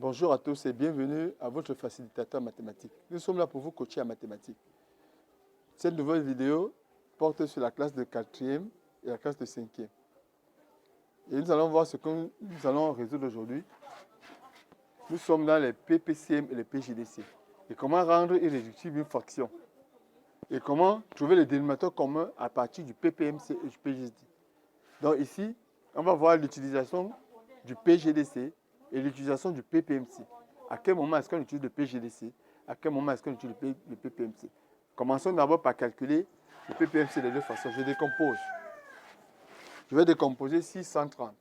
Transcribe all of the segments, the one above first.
Bonjour à tous et bienvenue à votre facilitateur mathématique. Nous sommes là pour vous coacher en mathématiques. Cette nouvelle vidéo porte sur la classe de 4e et la classe de 5e. Et nous allons voir ce que nous allons résoudre aujourd'hui. Nous sommes dans les PPCM et les PGDC. Et comment rendre irréductible une fraction. Et comment trouver le dénominateur commun à partir du PPMC et du PGDC. Donc ici, on va voir l'utilisation du PGDC et l'utilisation du PPMC. À quel moment est-ce qu'on utilise le PGDC? À quel moment est-ce qu'on utilise le PPMC? Commençons d'abord par calculer le PPMC de deux façons. Je décompose. Je vais décomposer 630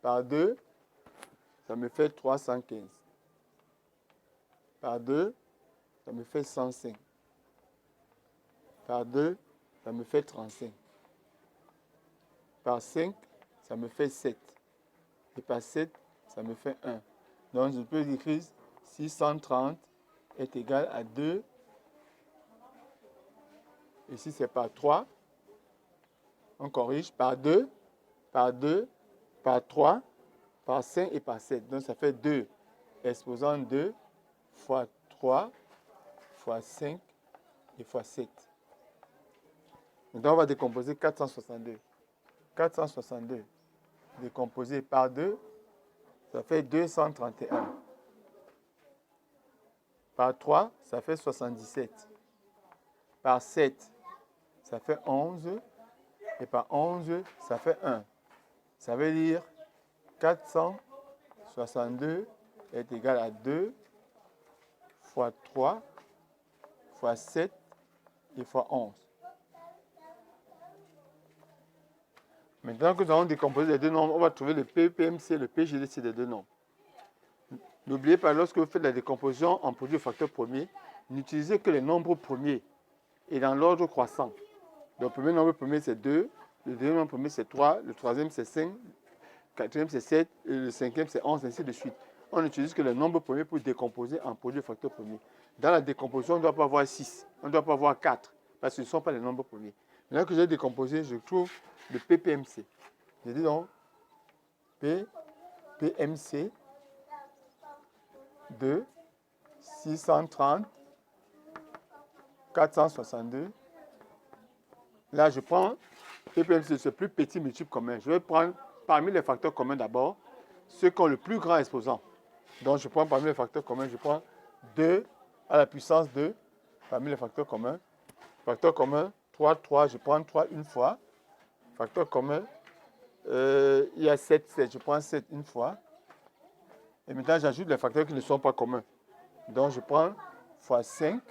par 2, ça me fait 315. Par 2, ça me fait 105. Par 2, ça me fait 35. Par 5, ça me fait 7. Et par 7, ça me fait 1. Donc, je peux écrire 630 est égal à 2. Ici, c'est par 3. On corrige par 2, par 2, par 3, par 5 et par 7. Donc, ça fait 2 exposant 2 fois 3 fois 5 et fois 7. Maintenant, on va décomposer 462. 462 décomposé par 2, ça fait 231. Par 3, ça fait 77. Par 7, ça fait 11. Et par 11, ça fait 1. Ça veut dire 462 est égal à 2 fois 3 fois 7 et fois 11. Maintenant que nous allons décomposer les deux nombres, on va trouver le PPMC et le PGDC des deux nombres. N'oubliez pas, lorsque vous faites la décomposition en produit facteur premier, n'utilisez que les nombres premiers et dans l'ordre croissant. Le premier nombre premier, c'est 2, le deuxième nombre premier, c'est 3, le troisième, c'est 5, le quatrième, c'est 7, et le cinquième, c'est 11, ainsi de suite. On n'utilise que les nombres premiers pour décomposer en produit facteur premier. Dans la décomposition, on ne doit pas avoir 6, on ne doit pas avoir 4, parce que ce ne sont pas les nombres premiers. Maintenant que j'ai décomposé, je trouve le PPMC. Je dis donc PPMC de 630, 462. Là, je prends PPMC, c'est le plus petit multiple commun. Je vais prendre parmi les facteurs communs d'abord ceux qui ont le plus grand exposant. Donc, je prends parmi les facteurs communs, je prends 2 à la puissance 2 parmi les facteurs communs. Facteur commun, 3, 3, je prends 3 une fois. Facteur commun, il y a 7, 7, je prends 7 une fois. Et maintenant, j'ajoute les facteurs qui ne sont pas communs. Donc, je prends fois 5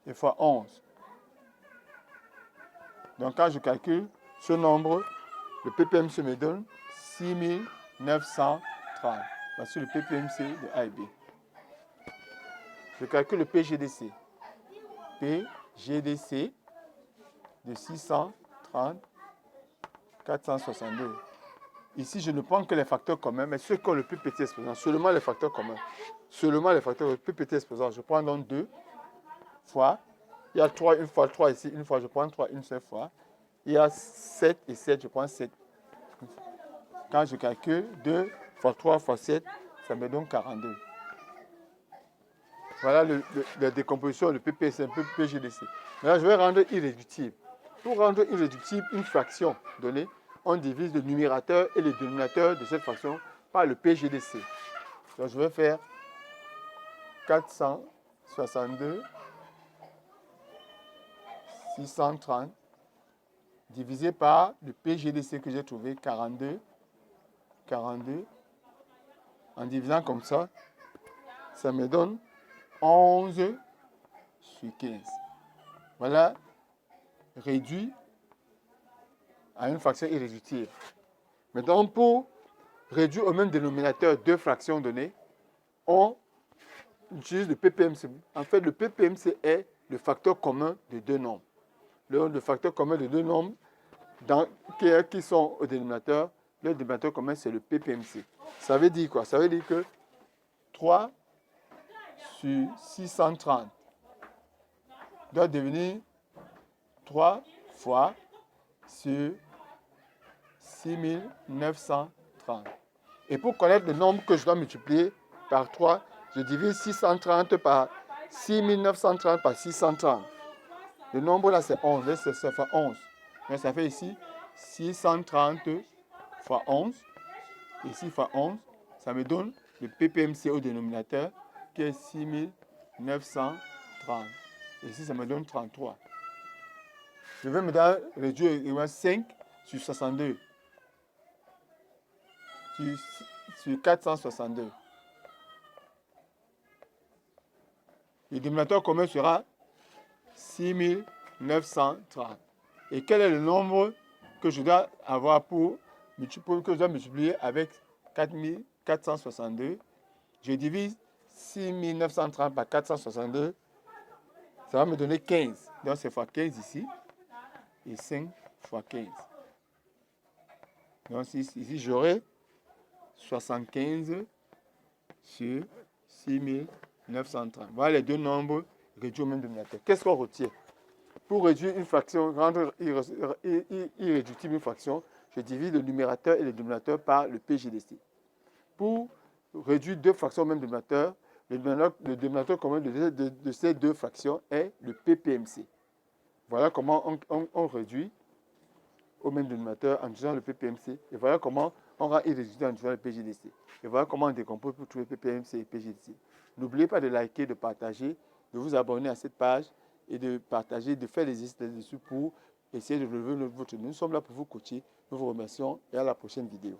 et fois 11. Donc, quand je calcule ce nombre, le PPMC me donne 6930. Voici le PPMC de A et B. Je calcule le PGDC. PGDC de 630, 462. Ici, je ne prends que les facteurs communs, mais ceux qui ont le plus petit exposant, seulement les facteurs communs. Seulement les facteurs le plus petit exposant. Je prends donc 2 fois. Il y a 3 une fois, 3 ici, une fois, je prends 3 une seule fois. Il y a 7 et 7, je prends 7. Quand je calcule 2 fois 3 fois 7, ça me donne 42. Voilà la décomposition, le PPC, un peu PGDC. Maintenant, je vais rendre irréductible. Pour rendre irréductible une fraction donnée, on divise le numérateur et le dénominateur de cette fraction par le PGDC. Donc, je vais faire 462, 630, divisé par le PGDC que j'ai trouvé, 42, 42. En divisant comme ça me donne 11 sur 15. Voilà, réduit à une fraction irréductible. Maintenant, pour réduire au même dénominateur deux fractions données, on utilise le PPMC. En fait, le PPMC est le facteur commun de deux nombres. Le facteur commun de deux nombres qui sont au dénominateur, le dénominateur commun, c'est le PPMC. Ça veut dire quoi? Ça veut dire que 3 sur 630 doit devenir 3 fois sur 6930. Et pour connaître le nombre que je dois multiplier par 3, je divise 630 par 6930 par 630. Le nombre là, c'est 11. Ça fait 11. Donc, ça fait ici 630 fois 11. Ici, fois 11. Ça me donne le PPMC au dénominateur qui est 6930. Ici, ça me donne 33. Je vais maintenant réduire 5 sur 62. Sur 462. Le dénominateur commun sera 6930. Et quel est le nombre que je dois avoir que je dois multiplier avec 4462? Je divise 6930 par 462. Ça va me donner 15. Donc c'est fois 15 ici. Et 5 fois 15. Donc ici j'aurai 75 sur 6930. Voilà les deux nombres réduits au même dénominateur. Qu'est-ce qu'on retient? Pour réduire une fraction, rendre irréductible une fraction, je divise le numérateur et le dénominateur par le PGDC. Pour réduire deux fractions au même dénominateur, le dénominateur commun de ces deux fractions est le PPMC. Voilà comment on réduit au même dénominateur en utilisant le PPMC. Et voilà comment on rend irréductible en utilisant le PGDC. Et voilà comment on décompose pour trouver PPMC et PGDC. N'oubliez pas de liker, de partager, de vous abonner à cette page et de partager, de faire les exercices dessus pour essayer de relever votre niveau. Nous sommes là pour vous coacher. Nous vous remercions et à la prochaine vidéo.